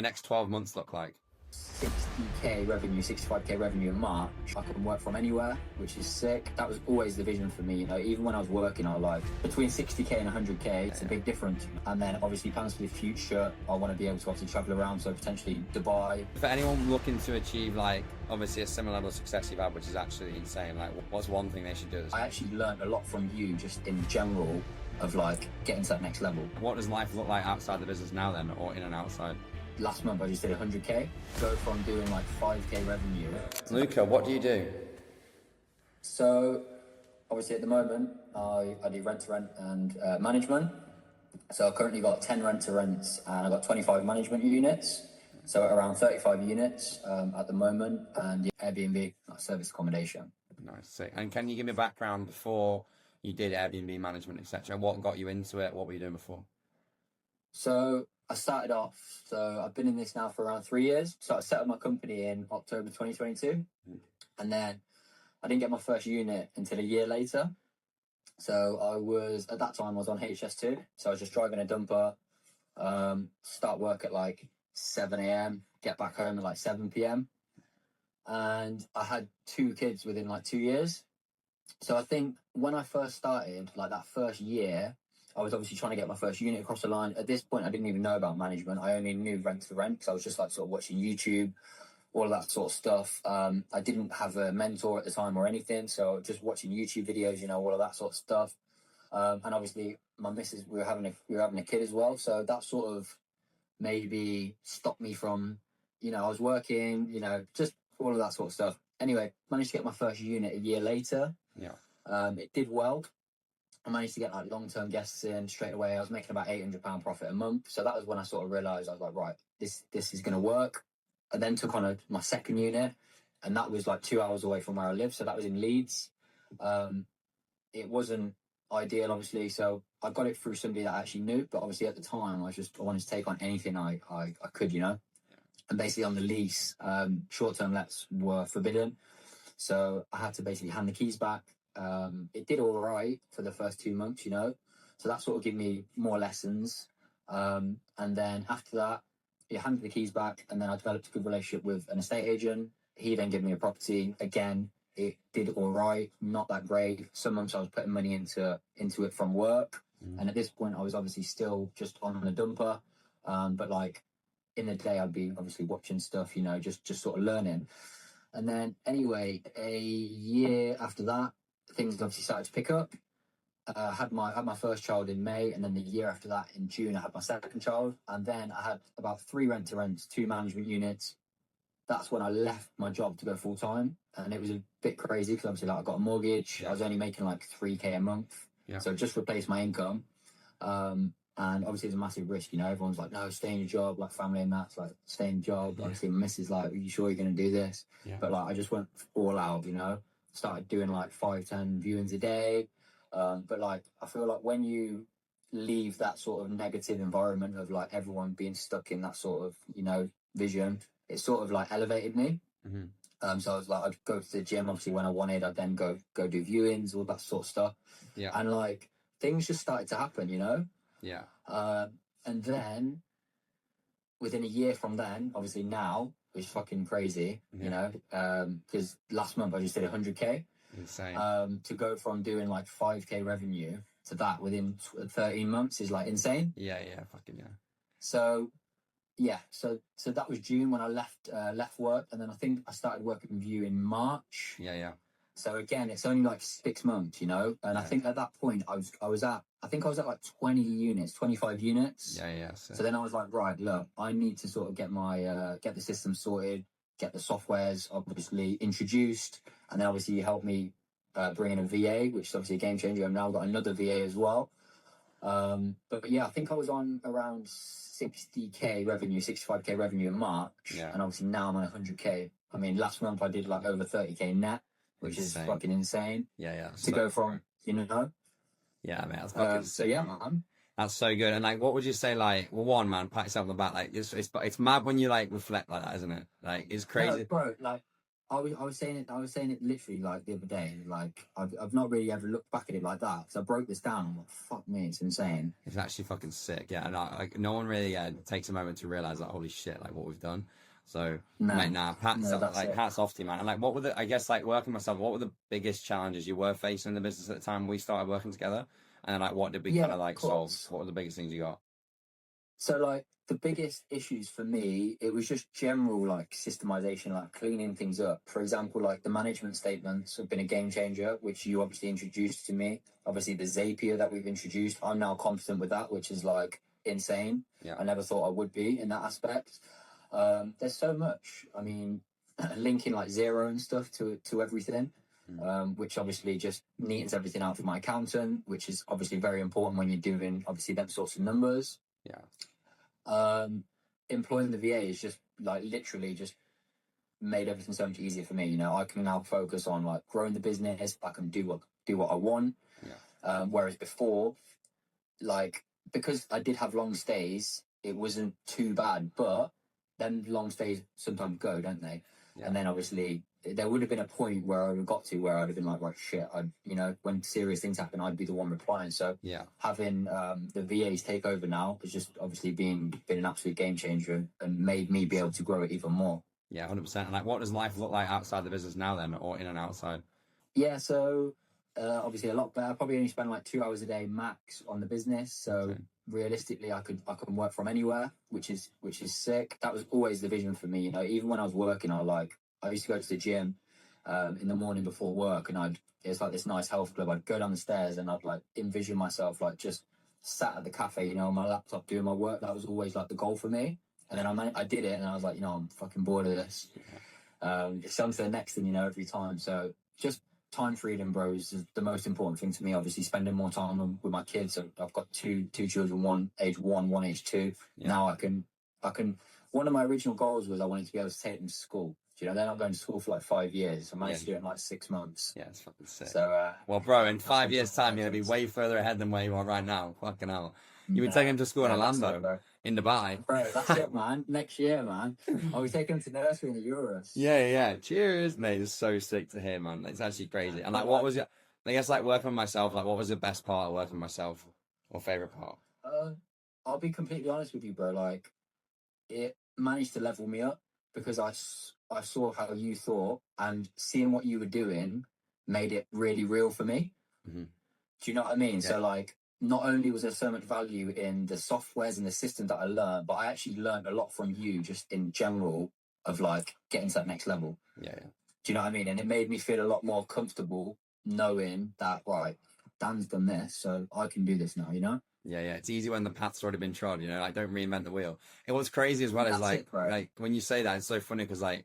the next 12 months look like? 60k revenue, 65k revenue in March. I can work from anywhere, which is sick. That was always the vision for me. You know, even when I was working, I was like, between 60k and 100k, it's a big difference. And then obviously plans for the future, I want to be able to obviously travel around, so potentially Dubai. For anyone looking to achieve like obviously a similar level of success you've had, which is actually insane, like what's one thing they should do? I actually learned a lot from you just in general of like getting to that next level. What does life look like outside the business now then, or in and outside? Last month I just did 100k, go from doing like 5k revenue. Luca, what do you do? So obviously at the moment I do rent-to-rent and management. So I've currently got 10 rent-to-rents and I've got 25 management units. So around 35 units at the moment, and Airbnb, service accommodation. Nice, sick. And can you give me a background before you did Airbnb management, etc.? What got you into it? What were you doing before? So I started off, so I've been in this now for around 3 years. So I set up my company in October 2022. And then I didn't get my first unit until a year later. So at that time I was on HS2. So I was just driving a dumper, start work at like 7 a.m, get back home at like 7 p.m. And I had 2 kids within like 2 years. So I think when I first started, like that first year, I was obviously trying to get my first unit across the line. At this point, I didn't even know about management. I only knew rent to rent because I was just like sort of watching YouTube, all of that sort of stuff. I didn't have a mentor at the time or anything, so just watching YouTube videos, you know, all of that sort of stuff. And obviously, my missus, we were having a kid as well, so that sort of maybe stopped me from, you know, I was working, you know, just all of that sort of stuff. Anyway, managed to get my first unit a year later. Yeah. It did well. I managed to get like long-term guests in straight away. I was making about £800 profit a month. So that was when I sort of realised, I was like, right, this is going to work. I then took on my second unit, and that was like 2 hours away from where I live. So that was in Leeds. It wasn't ideal, obviously. So I got it through somebody that I actually knew. But obviously at the time, I wanted to take on anything I could, you know. And basically on the lease, short-term lets were forbidden. So I had to basically hand the keys back. It did all right for the first 2 months, you know, so that sort of gave me more lessons. And then after that, he handed the keys back, and then I developed a good relationship with an estate agent. He then gave me a property. Again, it did all right, not that great. Some months I was putting money into it from work. And at this point, I was obviously still just on a dumper. But like in the day, I'd be obviously watching stuff, you know, just sort of learning. And then anyway, a year after that, things obviously started to pick up. Had my first child in May, and then the year after that, in June, I had my second child. And then I had about 3 rent-to-rents, 2 management units. That's when I left my job to go full-time. And it was a bit crazy because obviously like, I got a mortgage. I was only making like 3k a month. So just replaced my income. And obviously it's a massive risk, you know. Everyone's like, no, stay in your job, like family and that's like, stay in your job. Obviously my missus like, are you sure you're going to do this? But like, I just went all out, you know. Started doing like 5-10 viewings a day. But like, I feel like when you leave that sort of negative environment of like everyone being stuck in that sort of, you know, vision, it sort of like elevated me. So I was like, I'd go to the gym obviously when I wanted. I'd then go do viewings, all that sort of stuff. And like things just started to happen, you know. And then within a year from then, obviously now it's fucking crazy, you know, because last month I just did 100k. Insane. To go from doing like 5k revenue to that within 13 months is like insane. Fucking yeah. So that was June when I left work, and then I think I started working with you in March. So again, it's only like 6 months, you know, and I think at that point I was at like 20 units, 25 units. So then I was like, right, look, I need to sort of get my get the system sorted, get the softwares obviously introduced, and then obviously you helped me bring in a VA, which is obviously a game changer. I've now got another VA as well. But yeah, I think I was on around 60k revenue, 65k revenue in March, and obviously now I'm on 100k. I mean, last month I did like over 30k net, which is fucking insane. To go from, you know. Man, that's fucking so yeah, man. That's so good. And like, what would you say? Like, well, one, man, pat yourself on the back. Like, it's mad when you like reflect like that, isn't it? Like, it's crazy, bro. Like, I was saying it literally like the other day. Like I've not really ever looked back at it like that because I broke this down. I'm like, fuck me, it's insane. It's actually fucking sick, yeah. And like, no one really takes a moment to realize like, holy shit, like what we've done. So, No, mate, nah, no, that's like it. hats off to you, man. And like, what were the? I guess like working myself. What were the biggest challenges you were facing in the business at the time we started working together? And then like, what did we Yeah, kind of of like solve? course. What were the biggest things you got? So like the biggest issues for me, it was just general like systemization, like cleaning things up. For example, like the management statements have been a game changer, which you obviously introduced to me. Obviously the Zapier that we've introduced, I'm now confident with that, which is like insane. Yeah, I never thought I would be in that aspect. There's so much. I mean, linking like zero and stuff to everything. Which obviously just neatens everything out for my accountant, which is obviously very important when you're doing obviously them sorts of numbers. yeah, Employing the VA is just like literally just made everything so much easier for me. You know, I can now focus on like growing the business. I can do what I want. yeah, Whereas before, like because I did have long stays, it wasn't too bad. But then long stays sometimes go, don't they? yeah. And then obviously there would have been a point where I would have got to where I'd have been like, right, shit. When serious things happen, I'd be the one replying. So Yeah. having the VAs take over now has just obviously been an absolute game changer and made me be able to grow it even more. Yeah, 100%. And like, what does life look like outside the business now then, or in and outside? Yeah, so obviously a lot better. I probably only spend like 2 hours a day max on the business. So Okay. realistically, I can work from anywhere, which is sick. That was always the vision for me. You know, even when I was working, I used to go to the gym in the morning before work, and it's like this nice health club. I'd go down the stairs and I'd like envision myself like just sat at the cafe, you know, on my laptop doing my work. That was always like the goal for me. And then I did it, and I was like, you know, I'm fucking bored of this. It's on to the next thing, you know, every time. So just time freedom, bro, is the most important thing to me. Obviously, spending more time with my kids. I've got two children, one age 1, one age 2. Yeah. Now I can. One of my original goals was I wanted to be able to take them to school. You know, they're not going to school for like 5 years. I managed to do it in like 6 months. Yeah, it's fucking sick. So, well, bro, in 5 years' time, you're going to be way further ahead than where you are right now. Fucking hell. You would take him to school in a Lambo in Dubai. Bro, that's it, man. Next year, man. I'll be taking him to nursery in the Euros. Yeah. Cheers, mate. It's so sick to hear, man. It's actually crazy. And like, what was your, I guess, like working with myself, like, what was the best part of working with myself or favorite part? I'll be completely honest with you, bro. Like, it managed to level me up because I saw how you thought, and seeing what you were doing made it really real for me. Mm-hmm. Do you know what I mean? Yeah. So, like, not only was there so much value in the softwares and the system that I learned, but I actually learned a lot from you just in general of like getting to that next level. Yeah. Do you know what I mean? And it made me feel a lot more comfortable knowing that, right, Dan's done this, so I can do this now, you know? Yeah. It's easy when the path's already been trod, you know, like don't reinvent the wheel. And what's crazy as well is like, like when you say that, it's so funny because like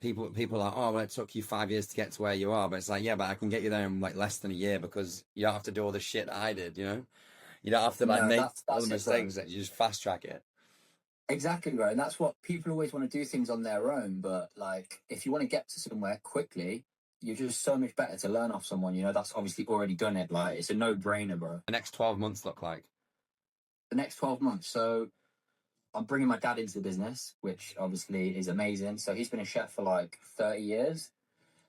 people are like, oh, well, it took you 5 years to get to where you are. But it's like, yeah, but I can get you there in like less than a year because you don't have to do all the shit that I did, you know? You don't have to like make all the mistakes that you just fast track it. Exactly, right. And that's what people always want to do things on their own. But like, if you want to get to somewhere quickly, you're just so much better to learn off someone, you know, that's obviously already done it. Like, it's a no-brainer, bro. The next 12 months look like? The next 12 months. So I'm bringing my dad into the business, which obviously is amazing. So he's been a chef for like 30 years.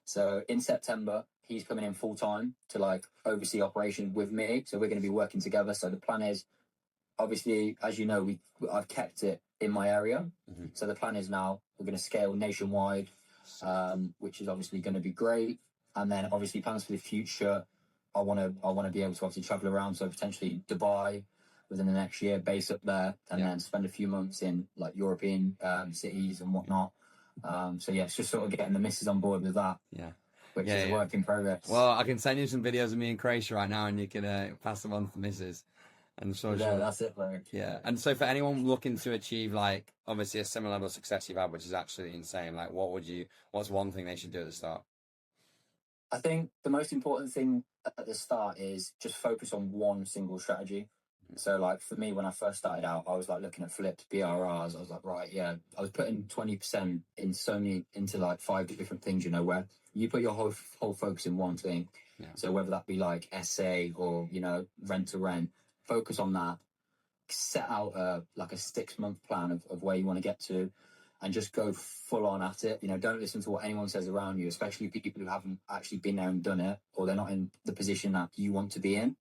So in September, he's coming in full time to like oversee operations with me. So we're going to be working together. So the plan is, obviously, as you know, I've kept it in my area. Mm-hmm. So the plan is now we're going to scale nationwide, which is obviously going to be great. And then obviously plans for the future. I want to be able to obviously travel around. So potentially Dubai within the next year, base up there, and then spend a few months in like European cities and whatnot. So yeah, it's just sort of getting the missus on board with that. Yeah. Which is a work in progress. Well, I can send you some videos of me in Croatia right now, and you can pass them on to the missus. And so that's it, bro. Yeah. And so for anyone looking to achieve like obviously a similar level of success you've had, which is absolutely insane, like what's one thing they should do at the start? I think the most important thing at the start is just focus on one single strategy. So like for me, when I first started out, I was like looking at flips, BRRs. I was like, right, yeah, I was putting 20% into like 5 different things, you know, where you put your whole focus in one thing. Yeah. So whether that be like SA or, you know, rent to rent, focus on that, set out like a 6-month plan of where you want to get to. and just go full on at it. You know, don't listen to what anyone says around you, especially people who haven't actually been there and done it, or they're not in the position that you want to be in.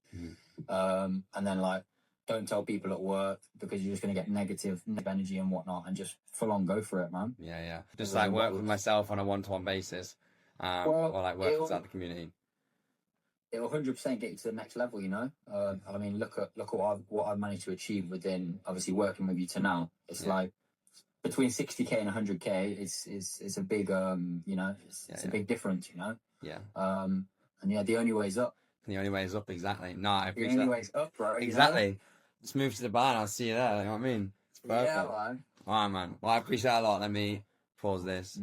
And then like, don't tell people at work, because you're just going to get negative energy and whatnot, and just full on go for it, man. Yeah. Just like work with myself on a one-to-one basis, or like work outside the community. It'll 100% get you to the next level, you know. I mean, look at what I've managed to achieve within obviously working with you to now. It's like between 60k and 100k. It's a big you know, it's a big difference, you know. Yeah. And yeah, the only way is up. The only way is up, exactly. No, I appreciate the only way is up, bro. Exactly. You know? Just move to the bar and I'll see you there. You know what I mean? It's perfect. Yeah, man. All right, man. Well, I appreciate it a lot. Let me pause this.